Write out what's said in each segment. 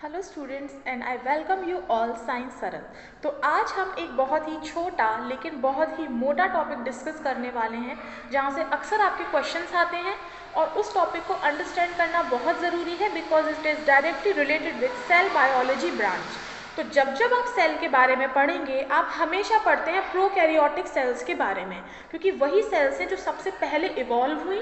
Hello students and I welcome you all science सरल। तो आज हम एक बहुत ही छोटा लेकिन बहुत ही मोटा टॉपिक डिस्कस करने वाले हैं जहाँ से अक्सर आपके क्वेश्चंस आते हैं और उस टॉपिक को अंडरस्टैंड करना बहुत ज़रूरी है because it is directly related with cell biology branch. तो जब जब आप सेल के बारे में पढ़ेंगे आप हमेशा पढ़ते हैं प्रोकैरियोटिक सेल्स के बारे में, क्योंकि वही सेल्स हैं जो सबसे पहले इवॉल्व हुई।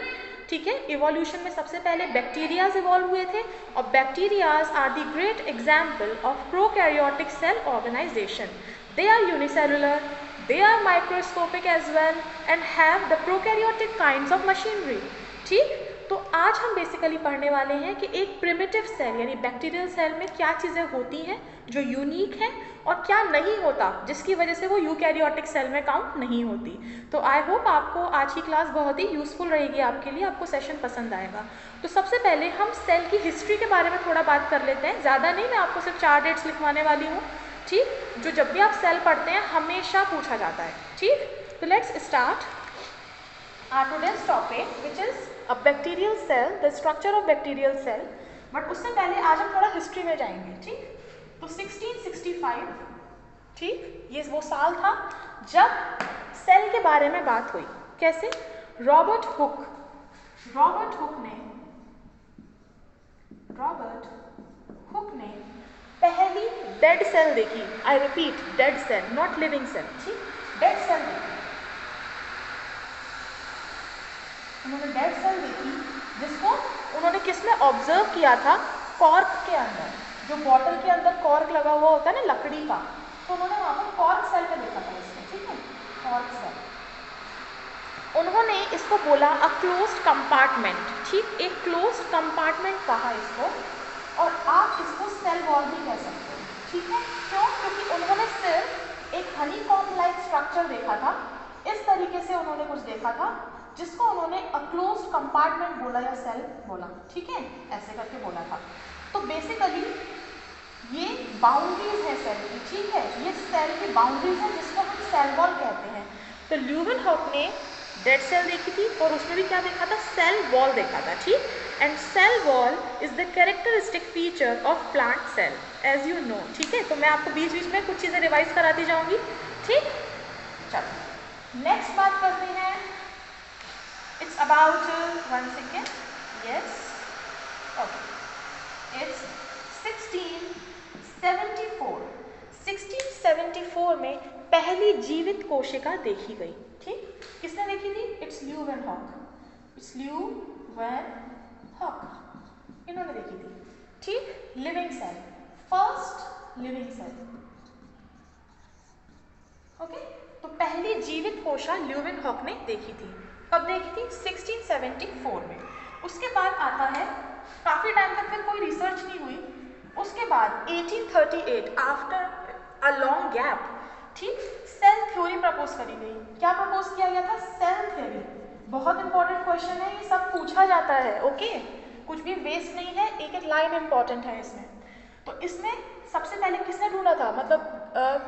ठीक है, इवोल्यूशन में सबसे पहले बैक्टीरियाज इवॉल्व हुए थे और bacterias are the great example of prokaryotic cell organisation. They are unicellular, they are microscopic as well and have the prokaryotic kinds of machinery। ठीक, तो आज हम बेसिकली पढ़ने वाले हैं कि एक प्रिमिटिव सेल यानी बैक्टीरियल सेल में क्या चीज़ें होती हैं जो यूनिक हैं और क्या नहीं होता जिसकी वजह से वो यूकैरियोटिक सेल में काउंट नहीं होती। तो आई होप आपको आज की क्लास बहुत ही यूज़फुल रहेगी, आपके लिए आपको सेशन पसंद आएगा। तो सबसे पहले हम सेल की हिस्ट्री के बारे में थोड़ा बात कर लेते हैं, ज़्यादा नहीं, मैं आपको सिर्फ 4 डेट्स लिखवाने वाली हूँ। ठीक, जो जब भी आप सेल पढ़ते हैं हमेशा पूछा जाता है। ठीक, तो let's start our today's topic which is a bacterial cell, the structure of bacterial cell. But उससे पहले आज हम थोड़ा हिस्ट्री में जाएंगे। ठीक, तो 1665, ठीक, ये वो साल था जब सेल के बारे में बात हुई। कैसे? रॉबर्ट हुक ने पहली डेड सेल देखी। I repeat, dead cell, not living cell. ठीक, डेड सेल देखी, उन्होंने डेड सेल देखी जिसको उन्होंने किस में ऑब्जर्व किया था? कॉर्क के अंदर, जो बॉटल के अंदर कॉर्क लगा हुआ होता है ना लकड़ी का, तो उन्होंने वहाँ पर कॉर्क सेल में देखा था इसमें। ठीक है, कॉर्क सेल। उन्होंने इसको बोला अ क्लोज्ड कंपार्टमेंट। ठीक, एक क्लोज्ड कंपार्टमेंट कहा इसको, और आप इसको सेल वॉल भी कह सकते हैं। ठीक है, क्यों? क्योंकि उन्होंने सिर्फ एक हनीकॉम्ब लाइक स्ट्रक्चर देखा था, इस तरीके से उन्होंने कुछ देखा था जिसको उन्होंने अ क्लोज्ड कंपार्टमेंट बोला या सेल बोला। ठीक है, ऐसे करके बोला था। तो बेसिकली ये बाउंड्रीज है सेल की। ठीक है, ये सेल की बाउंड्रीज है जिसको हम सेल वॉल कहते हैं। तो ल्यूवेनहॉक ने डेड सेल देखी थी और उसमें भी क्या देखा था? सेल वॉल देखा था। ठीक, and cell wall is the characteristic feature of plant cell as you know. ठीक है, तो मैं आपको बीच बीच में कुछ चीज़ें रिवाइज कराती जाऊंगी। ठीक, चलो नेक्स्ट बात करते हैं। It's about 1 second, yes, okay, it's 1674 में पहली जीवित कोशिका देखी गई। ठीक, किसने देखी थी? इट्स ल्यूवेनहॉक, इन्होंने देखी थी। ठीक, living cell, first living cell. Okay, तो पहली जीवित कोशिका ल्यूवेनहॉक ने देखी थी। कब देखी थी? 1674 में। उसके बाद आता है, काफ़ी टाइम तक फिर कोई रिसर्च नहीं हुई। उसके बाद 1838, आफ्टर अ लॉन्ग गैप, ठीक, सेल थ्योरी प्रपोज करी गई। क्या प्रपोज किया गया था? Cell theory. बहुत इंपॉर्टेंट क्वेश्चन है, ये सब पूछा जाता है। ओके, कुछ भी वेस्ट नहीं है, एक एक लाइन इंपॉर्टेंट है इसमें। तो इसमें सबसे पहले किसने ढूंढा था? मतलब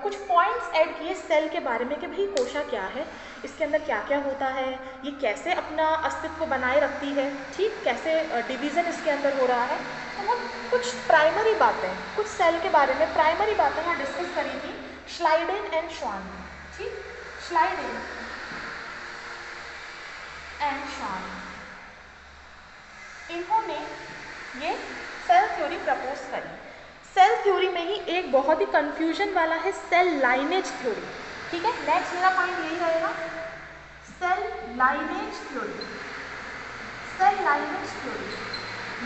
कुछ पॉइंट्स ऐड किए सेल के बारे में कि भाई कोशिका क्या है, इसके अंदर क्या क्या होता है, ये कैसे अपना अस्तित्व बनाए रखती है, ठीक, कैसे डिवीज़न इसके अंदर हो रहा है। तो वो कुछ प्राइमरी बातें, कुछ सेल के बारे में प्राइमरी बातें यहाँ डिस्कस करी थी श्लाइडेन एंड श्वान। ठीक, श्लाइडेन एंड श्वान, इन्होंने ये सेल थ्योरी प्रपोज करी। सेल थ्योरी में ही एक बहुत ही कंफ्यूजन वाला है सेल लाइनेज थ्योरी। ठीक है, नेक्स्ट मेरा पॉइंट यही रहेगा, cell lineage theory. Cell lineage theory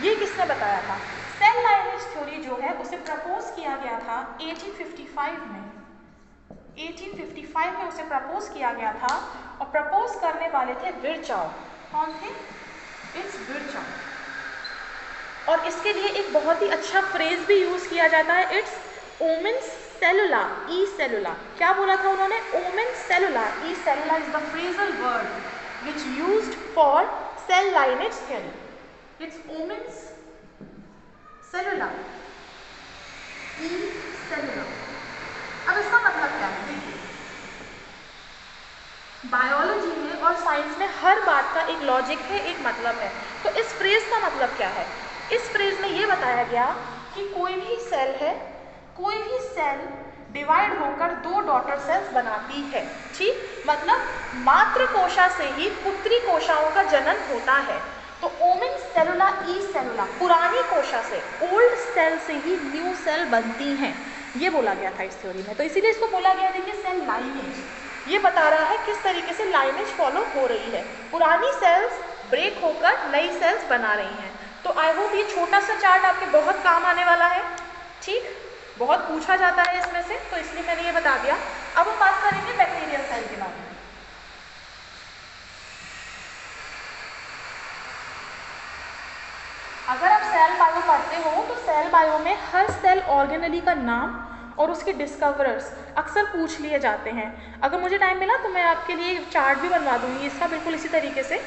ये किसने बताया था? सेल लाइनेज थ्योरी जो है उसे प्रपोज किया गया था 1855 में। 1855 में उसे प्रपोज किया गया था और प्रपोज करने वाले थे विर्चाउ। कौन थे? इट्स विर्चाउ। और इसके लिए एक बहुत ही अच्छा फ्रेज भी यूज किया जाता है, इट्स ओमेन्स सेलुला ई सेलुला। क्या बोला था उन्होंने? ओमेन्स सेलुला ई सेलुला is the phrasal word which used for cell lineage theory. It's ओमेन्स सेलुला ई सेलुला। अब इसका मतलब क्या है? देखिए, बायोलॉजी में और साइंस में हर बात का एक लॉजिक है, एक मतलब है। तो इस फ्रेज का मतलब क्या है? इस फ्रेज में ये बताया गया कि कोई भी सेल है, कोई भी सेल डिवाइड होकर दो डॉटर सेल्स बनाती है। ठीक, मतलब मातृ कोशा से ही पुत्री कोशाओं का जन्म होता है। तो ओमिन सेलुला ई सेलुला, पुरानी कोशा से, ओल्ड सेल से ही न्यू सेल बनती हैं, ये बोला गया था इस थ्योरी में। तो इसीलिए इसको बोला गया, देखिए सेल लाइनेज, ये बता रहा है किस तरीके से लाइनेज फॉलो हो रही है। पुरानी सेल्स ब्रेक होकर नई सेल्स बना रही हैं। तो आई होप ये छोटा सा चार्ट आपके बहुत काम आने वाला है। ठीक, बहुत पूछा जाता है इसमें से, तो इसलिए मैंने ये बता दिया। अब हम बात करेंगे बैक्टीरियल सेल के बारे में। अगर आप सेल बायो पढ़ते हो तो सेल बायो में हर सेल ऑर्गेनली का नाम और उसके डिस्कवरर्स अक्सर पूछ लिए जाते हैं। अगर मुझे टाइम मिला तो मैं आपके लिए चार्ट भी बनवा दूंगी इसका, बिल्कुल इसी तरीके से,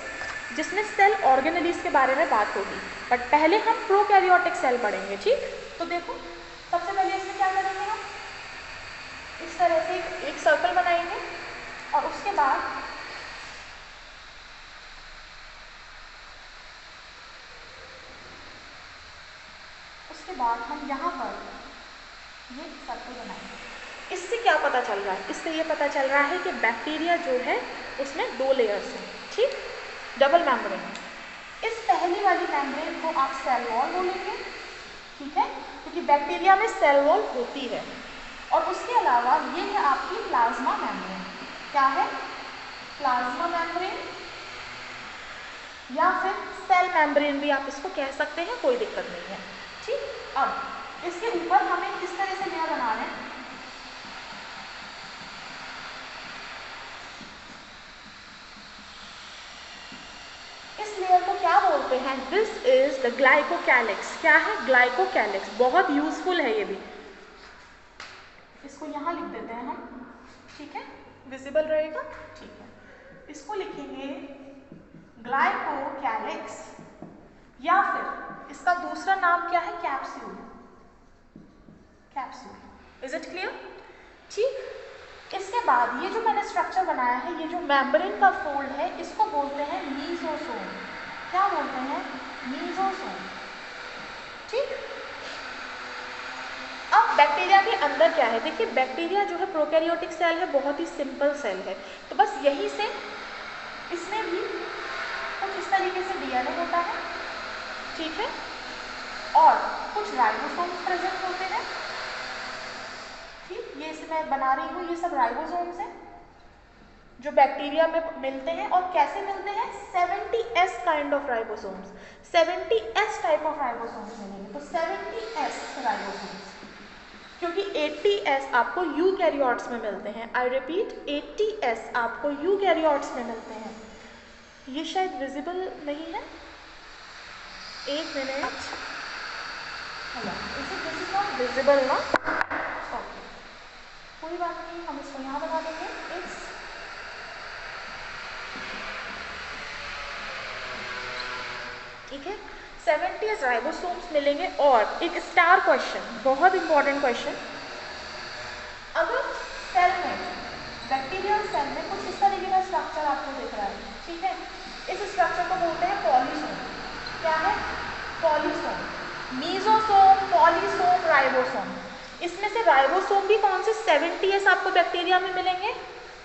जिसमें सेल ऑर्गेनलीज के बारे में बात होगी। बट पहले हम प्रोकैरियोटिक सेल पढ़ेंगे। ठीक, तो देखो सबसे पहले इसमें क्या करेंगे, हम इस तरह से एक सर्कल बनाएंगे और उसके बाद हम यहाँ पर ये सर्कल बनाएंगे। इससे क्या पता चल रहा है, इससे ये पता चल रहा है कि बैक्टीरिया जो है उसमें दो लेयर्स हैं। ठीक, डबल मेम्ब्रेन। इस पहली वाली मेम्ब्रेन को आप सेल वॉल बोलेंगे। ठीक है, क्योंकि बैक्टीरिया में सेल वॉल होती है। और उसके अलावा ये है आपकी प्लाज्मा मेम्ब्रेन। क्या है? प्लाज्मा मेम्ब्रेन या फिर सेल मेम्ब्रेन भी आप इसको कह सकते हैं, कोई दिक्कत नहीं है। ठीक, अब इसके ऊपर हमें किस तरह से लेयर बना रहे हैं, इस लेयर को क्या बोलते हैं? This is the glycocalyx. क्या है? ग्लाइकोकैलिक्स। बहुत यूजफुल है ये भी। इसको यहाँ लिख देते हैं हम। ठीक है, विजिबल रहेगा। ठीक है, इसको लिखेंगे ग्लाइकोकैलिक्स, या फिर इसका दूसरा नाम क्या है? Capsule. Capsule. Is it clear? ठीक, इसके बाद ये जो मैंने स्ट्रक्चर बनाया है, ये जो मेम्ब्रेन का फोल्ड है, इसको बोलते हैं मीसोसोम। क्या बोलते हैं? मीसोसोम। ठीक, अब बैक्टीरिया के अंदर क्या है? देखिए बैक्टीरिया जो है प्रोकैरियोटिक सेल है, बहुत ही सिंपल सेल है। तो बस यहीं से इसमें भी कुछ इस तरीके से डीएनए होता है। ठीक है, और कुछ राइबोसोम्स प्रेजेंट होते हैं। ठीक, ये इसे मैं बना रही हूँ, ये सब राइबोसोम्स हैं जो बैक्टीरिया में मिलते हैं। और कैसे मिलते हैं? 70S kind of ribosomes, 70S type of ribosomes मिलेंगे। तो 70S राइबोसोम्स, क्योंकि 80S आपको यूकैरियोट्स में मिलते हैं। आई रिपीट, 80S आपको यूकैरियोट्स में मिलते हैं। ये शायद विजिबल नहीं है, एक मिनट। इसे दिस इज नॉट विजिबल ना, ओके कोई बात नहीं, हम इसको यहाँ बना देंगे X। ठीक है, 70 राइबोसोम्स मिलेंगे। और एक स्टार क्वेश्चन, बहुत इंपॉर्टेंट क्वेश्चन, अगर सेल में, बैक्टीरियल सेल में कुछ इस तरीके का स्ट्रक्चर आपको दिख रहा है। ठीक है, इस स्ट्रक्चर को बोलते हैं पॉलीसोम। क्या है? पॉलीसोम। Mesosome, polysome, ribosome. इसमें से राइबोसोम भी कौन से? 70S आपको बैक्टीरिया में मिलेंगे।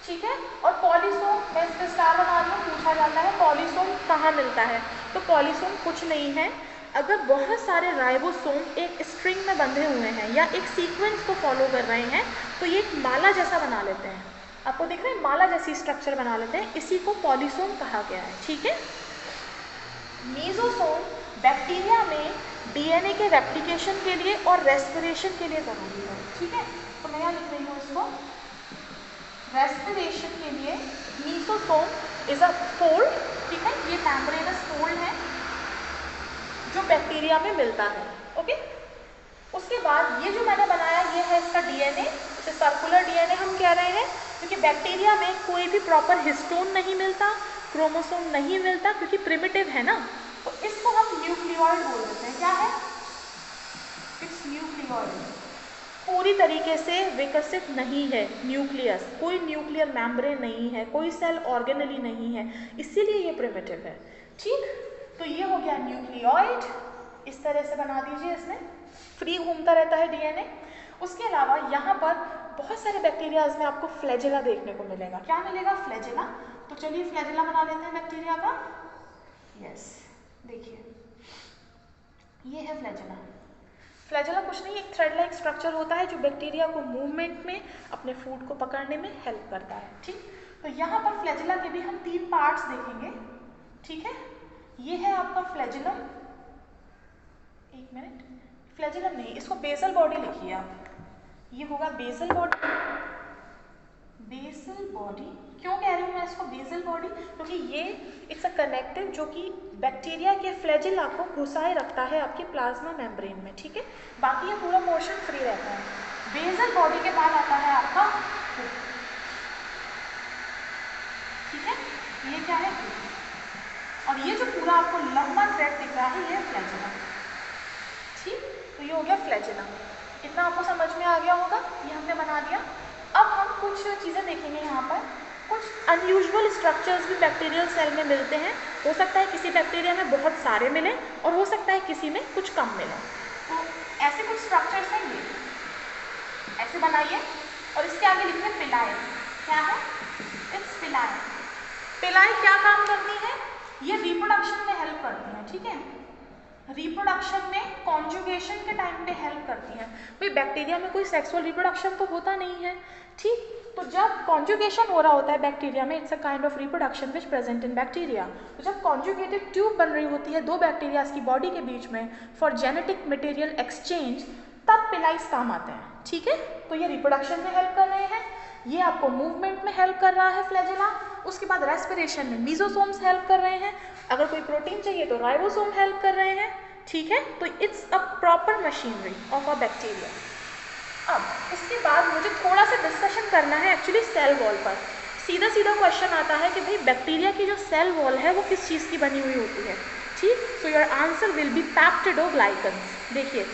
ठीक है, और पॉलीसोम, मैं इस पर स्टार बना रही हूँ, पूछा जाता है पॉलीसोम कहाँ मिलता है। तो पॉलीसोम कुछ नहीं है, अगर बहुत सारे राइबोसोम एक स्ट्रिंग में बंधे हुए हैं या एक सीक्वेंस को फॉलो कर रहे हैं, तो ये एक माला जैसा बना लेते हैं। आपको दिख रहा है, माला जैसी स्ट्रक्चर बना लेते हैं, इसी को पॉलीसोम कहा गया है। ठीक है, मीसोसोम बैक्टीरिया में डीएनए के रेप्लिकेशन के लिए और रेस्पिरेशन के लिए जरूरी है। ठीक है, तो मैं यहाँ लिख रही हूँ इसको, रेस्पिरेशन के लिए मीसोसोम इज अ फोल्ड। ठीक है, ये मेम्ब्रेनस फोल्ड है जो बैक्टीरिया में मिलता है। ओके, उसके बाद ये जो मैंने बनाया, ये है इसका डीएनए। इसे सर्कुलर डीएनए हम कह रहे हैं, क्योंकि बैक्टीरिया में कोई भी प्रॉपर हिस्टोन नहीं मिलता, क्रोमोसोम नहीं मिलता, क्योंकि प्रिमिटिव है ना। तो इसको हम न्यूक्लियोइड बोल देते हैं। क्या है? It's nucleoid. पूरी तरीके से विकसित नहीं है न्यूक्लियस, कोई न्यूक्लियर मेम्ब्रेन नहीं है, कोई सेल ऑर्गेनली नहीं है, इसीलिए ये प्रिमिटिव है। ठीक, तो ये हो गया न्यूक्लियोइड। इस तरह से बना दीजिए, इसमें फ्री घूमता रहता है डीएनए। उसके अलावा यहाँ पर बहुत सारे बैक्टीरियाज में आपको फ्लैजेला देखने को मिलेगा। क्या मिलेगा? फ्लैजेला। तो चलिए फ्लैजेला बना लेते हैं बैक्टीरिया का। यस, देखिए ये है फ्लैजेला। फ्लैजेला कुछ नहीं, एक थ्रेड लाइक स्ट्रक्चर होता है जो बैक्टीरिया को मूवमेंट में, अपने फूड को पकड़ने में हेल्प करता है। ठीक, तो यहाँ पर फ्लैजेला के भी हम 3 पार्ट्स देखेंगे। ठीक है, ये है आपका फ्लैजेलम। एक मिनट, फ्लैजेलम नहीं, इसको बेसल बॉडी लिखिए आप। ये होगा बेसल बॉडी। बेसल बॉडी क्यों कह रही हूँ मैं इसको बेसल बॉडी? क्योंकि ये इट्स अ कनेक्टिव जो कि बैक्टीरिया के फ्लैजेला को घुसाए रखता है आपके प्लाज्मा मेम्ब्रेन में। ठीक है, बाकी ये पूरा पोर्शन फ्री रहता है। बेसल बॉडी के बाद आता है आपका हुक। ठीक है, ये क्या है? हुक। और ये जो पूरा आपको लंबा थ्रेड दिख रहा है ये फ्लैजेला। ठीक, तो ये हो गया फ्लैजेला। इतना आपको समझ में आ गया होगा, ये हमने बना दिया। अब हम कुछ चीज़ें देखेंगे यहाँ पर। कुछ अनयूजुअल स्ट्रक्चर्स भी बैक्टीरियल सेल में मिलते हैं। हो सकता है किसी बैक्टीरिया में बहुत सारे मिलें और हो सकता है किसी में कुछ कम मिलें। तो ऐसे कुछ स्ट्रक्चर्स हैं, ये ऐसे बनाइए और इसके आगे लिखिए पिलाई। क्या है? इट्स पिलाई। पिलाई क्या काम करती है? ये रिप्रोडक्शन में हेल्प करती है। ठीक है, रिप्रोडक्शन में कॉन्जुगेशन के टाइम पे हेल्प करती है। भाई बैक्टीरिया में कोई सेक्सुअल रिप्रोडक्शन तो होता नहीं है। ठीक, तो जब कॉन्जुगेशन हो रहा होता है बैक्टीरिया में, it's a kind of reproduction which present in bacteria. तो जब कॉन्जुगेटेड ट्यूब बन रही होती है दो बैक्टीरियाज की बॉडी के बीच में फॉर जेनेटिक मटेरियल एक्सचेंज, तब पिलाइस काम आते हैं। ठीक है, तो ये रिप्रोडक्शन में हेल्प कर रहे हैं, ये आपको मूवमेंट में हेल्प कर रहा है फ्लैजेला। उसके बाद रेस्पिरेशन में मीजोसोम्स हेल्प कर रहे हैं, अगर कोई प्रोटीन चाहिए तो राइबोसोम हेल्प कर रहे हैं। ठीक है, तो it's a proper machinery of a bacteria. अब इसके बाद मुझे थोड़ा सा डिस्कशन करना है एक्चुअली सेल वॉल पर। सीधा सीधा क्वेश्चन आता है कि भाई बैक्टीरिया की जो सेल वॉल है वो किस चीज़ की बनी हुई होती है। ठीक, so your answer will be peptidoglycans. देखिए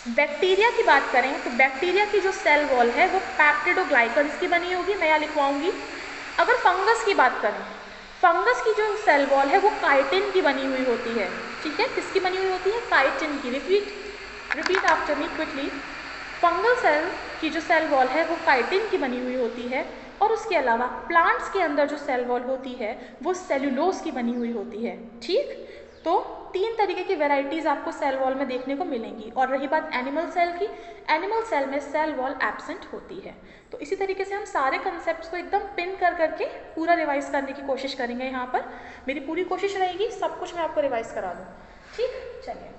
बैक्टीरिया की बात करें तो बैक्टीरिया की जो सेल वॉल है वो पैप्टिडोग्लाइकन्स की बनी होगी, मैं यहाँ लिखवाऊंगी। अगर फंगस की बात करें, फंगस की जो सेल वॉल है वो काइटिन की बनी हुई होती है। ठीक है, किसकी बनी हुई होती है? काइटिन की। Repeat after me quickly. Fungal cell की जो सेल वॉल है वो काइटिन की बनी हुई होती है। और उसके अलावा प्लांट्स के अंदर जो सेल वॉल होती है वो सेल्यूलोज की बनी हुई होती है। ठीक, तो 3 तरीके की वेराइटीज़ आपको सेल वॉल में देखने को मिलेंगी। और रही बात एनिमल सेल की, एनिमल सेल में सेल वॉल एब्सेंट होती है। तो इसी तरीके से हम सारे कंसेप्ट को एकदम पिन कर करके पूरा रिवाइज करने की कोशिश करेंगे। यहाँ पर मेरी पूरी कोशिश रहेगी सब कुछ मैं आपको रिवाइज करा दूँ। ठीक, चलिए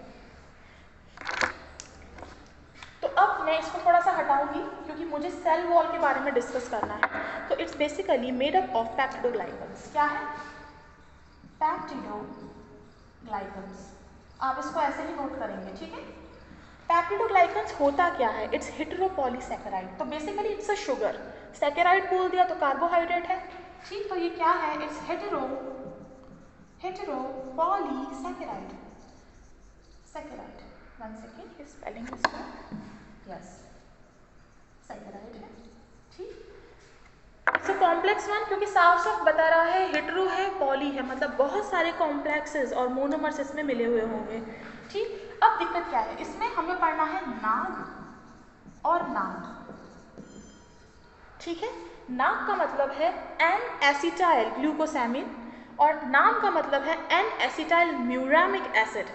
तो अब मैं इसको थोड़ा सा हटाऊंगी क्योंकि मुझे सेल वॉल के बारे में डिस्कस करना है। तो it's basically made up of peptidoglycans. क्या है? पैप्टिडोग्लाइकन्स। आप इसको ऐसे ही नोट करेंगे। ठीक है, पैप्टिडोग्लाइकन्स होता क्या है? इट्स हेटेरोपॉलीसैकेराइड। तो basically it's a sugar. Saccharide बोल दिया तो कार्बोहाइड्रेट है। ठीक, तो ये क्या है? इट्स हेटेरोपॉलीसैकेराइड। सैकेराइड, 1 सेकेंड, स्पेलिंग इसका यस सैकेराइड है। ठीक, इट्स अ कॉम्प्लेक्स वन क्योंकि साफ साफ बता रहा है हेटेरो है, पॉली है, मतलब बहुत सारे कॉम्प्लेक्सेस और मोनोमर्स इसमें मिले हुए होंगे। ठीक, अब दिक्कत क्या है? इसमें हमें पढ़ना है नाग और नाग। ठीक है, नाग का मतलब है एन एसिटाइल ग्लूकोसामिन और नाम का मतलब है एन एसिटाइल म्यूरामिक एसिड।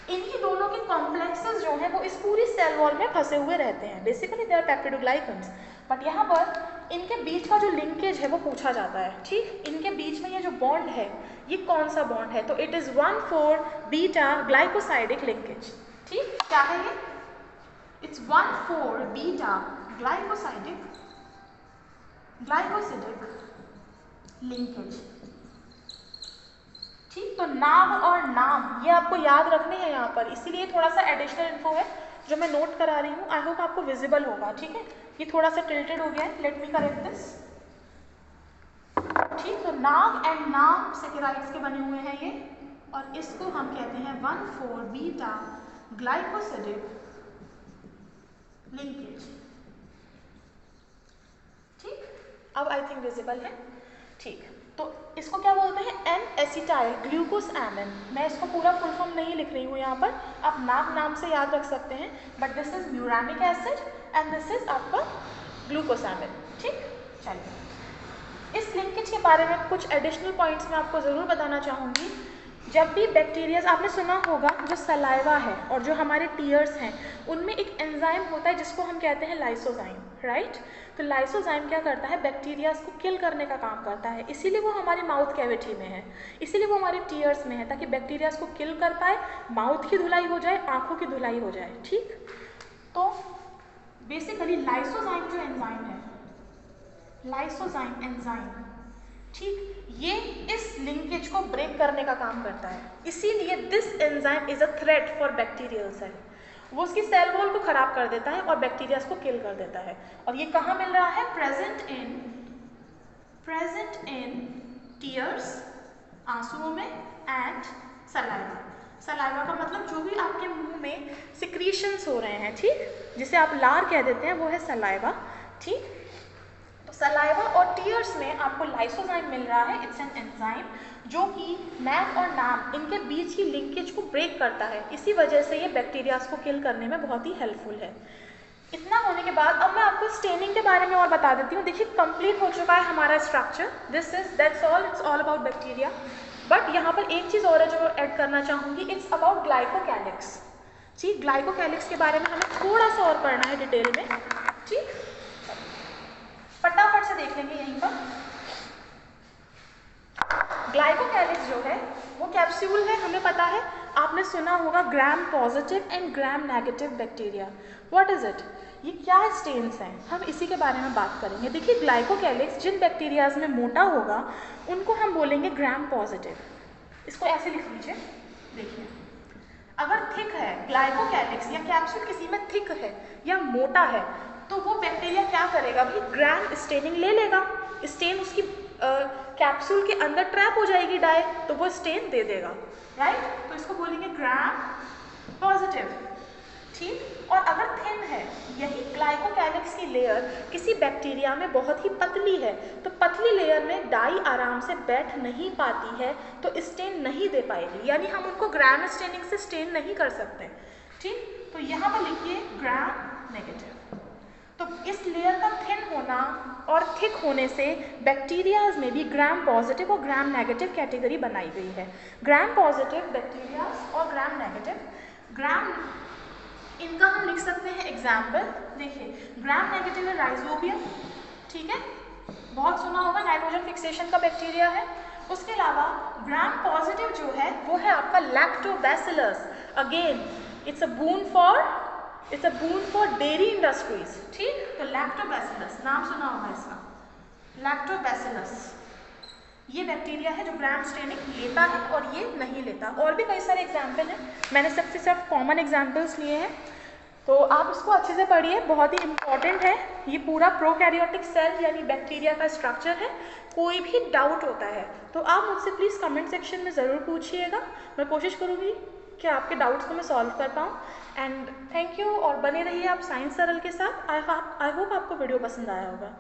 इन्हीं दोनों के कॉम्प्लेक्सेस जो हैं वो इस पूरी सेल वॉल में फंसे हुए रहते हैं। बेसिकली दे आर पैप्टिडोग्लाइकन्स, बट यहाँ पर इनके बीच का जो लिंकेज है वो पूछा जाता है। ठीक, इनके बीच में ये जो बॉन्ड है ये कौन सा बॉन्ड है? तो it is 1,4 beta glycosidic linkage. ठीक, क्या है ये? It's 1,4 beta glycosidic linkage. ठीक, तो नाम और नाम ये आपको याद रखने हैं यहाँ पर, इसीलिए थोड़ा सा एडिशनल इन्फो है जो मैं नोट करा रही हूँ। आई होप आपको विजिबल होगा। ठीक है, ये थोड़ा सा टिल्टेड हो गया है, लेट मी करेक्ट दिस। ठीक, तो नाग एंड नाम सैकेराइड्स के बने हुए हैं ये, और इसको हम कहते हैं 1,4 बीटा ग्लाइकोसिडिक लिंकेज। ठीक, अब आई थिंक विजिबल है। ठीक, तो इसको क्या बोलते हैं, एन एसिटाइल ग्लूकोसैमिन। मैं इसको पूरा फुल फॉर्म नहीं लिख रही हूँ यहाँ पर, आप नाम से याद रख सकते हैं, but this is muramic acid and this is आपका ग्लूकोसैमिन। ठीक, चलिए इस लिंकेज के बारे में कुछ एडिशनल पॉइंट्स मैं आपको ज़रूर बताना चाहूँगी। जब भी बैक्टीरियाज, आपने सुना होगा जो सलाइवा है और जो हमारे टीयर्स हैं उनमें एक एंजाइम होता है जिसको हम कहते हैं लाइसोजाइम, राइट। तो लाइसोजाइम क्या करता है, बैक्टीरियाज को किल करने का काम करता है, इसीलिए वो हमारे माउथ कैविटी में है, इसीलिए वो हमारे टीयर्स में है, ताकि बैक्टीरियाज को किल कर पाए, माउथ की धुलाई हो जाए, आँखों की धुलाई हो जाए। ठीक, तो बेसिकली लाइसोजाइम जो एंजाइम है, लाइसोजाइम एंजाइम, ठीक, ये इस लिंकेज को ब्रेक करने का काम करता है, इसीलिए this enzyme is a threat for bacterial cell. वो उसकी सेल वॉल को खराब कर देता है और बैक्टीरिया को किल कर देता है। और ये कहाँ मिल रहा है, प्रेजेंट इन टीयर्स, आंसुओं में, एंड सलाइवा। सलाइवा का मतलब जो भी आपके मुंह में सिक्रीशंस हो रहे हैं, ठीक, जिसे आप लार कह देते हैं, वो है सलाइवा। ठीक, सलाइवा और टीयर्स में आपको लाइसोजाइम मिल रहा है, इट्स एन एंजाइम जो कि मैन और नाम इनके बीच की लिंकेज को ब्रेक करता है, इसी वजह से ये बैक्टीरियाज को किल करने में बहुत ही हेल्पफुल है। इतना होने के बाद अब मैं आपको स्टेनिंग के बारे में और बता देती हूँ। देखिए कंप्लीट हो चुका है हमारा structure, that's all, it's all about bacteria. But यहाँ पर एक चीज़ और है जो ऐड करना चाहूँगी, इट्स अबाउट ग्लाइकोकैलिक्स। ठीक, ग्लाइकोकैलिक्स के बारे में हमें थोड़ा सा और पढ़ना है डिटेल में। ठीक, फटाफट से देख लेंगे यहीं पर। ग्लाइकोकैलिक्स जो है वो कैप्सूल है, हमें पता है, आपने सुना होगा gram positive and gram negative bacteria. What is it, ये क्या स्टेन्स हैं, हम इसी के बारे में बात करेंगे। देखिए ग्लाइकोकैलिक्स जिन बैक्टीरियाज में मोटा होगा उनको हम बोलेंगे ग्राम पॉजिटिव। इसको ऐसे लिख लीजिए, देखिए अगर थिक है ग्लाइकोकैलिक्स या कैप्सूल किसी में थिक है या मोटा है तो वो बैक्टीरिया क्या करेगा भाई, ग्राम स्टेनिंग ले लेगा, स्टेन उसकी कैप्सूल के अंदर ट्रैप हो जाएगी डाई, तो वो स्टेन दे देगा, राइट। तो इसको बोलेंगे ग्राम पॉजिटिव। ठीक, और अगर थिन है, यही ग्लाइकोकैलिक्स की लेयर किसी बैक्टीरिया में बहुत ही पतली है, तो पतली लेयर में डाई आराम से बैठ नहीं पाती है, तो स्टेन नहीं दे पाएगी, यानी हम उनको ग्राम स्टेनिंग से स्टेन नहीं कर सकते। ठीक, तो यहाँ पर लिखिए ग्राम नेगेटिव। तो इस लेयर का थिन होना और थिक होने से बैक्टीरियाज में भी ग्राम पॉजिटिव और ग्राम नेगेटिव कैटेगरी बनाई गई है। ग्राम पॉजिटिव बैक्टीरियाज और ग्राम नेगेटिव, ग्राम इनका हम लिख सकते हैं एग्जाम्पल। देखिए ग्राम नेगेटिव है राइजोबियम, ठीक है, बहुत सुना होगा, नाइट्रोजन फिक्सेशन का बैक्टीरिया है। उसके अलावा ग्राम पॉजिटिव जो है वो है आपका lactobacillus. Again it's a boon for dairy industries. ठीक, तो लैक्टोबैसिलस नाम सुना होगा इसका, लैक्टोबैसिलस ये बैक्टीरिया है जो ग्राम स्टेनिंग लेता है और ये नहीं लेता। और भी कई सारे एग्जाम्पल हैं, मैंने सबसे सिर्फ कॉमन एग्जाम्पल्स लिए हैं, तो आप इसको अच्छे से पढ़िए, बहुत ही इंपॉर्टेंट है। ये पूरा प्रोकैरियोटिक सेल यानी बैक्टीरिया का स्ट्रक्चर है। कोई भी डाउट होता है तो आप मुझसे प्लीज़ कमेंट सेक्शन में ज़रूर पूछिएगा, मैं कोशिश करूँगी कि आपके डाउट्स को मैं सॉल्व कर पाऊँ। एंड थैंक यू, और बने रहिए आप साइंस सरल के साथ। आई होप आपको वीडियो पसंद आया होगा।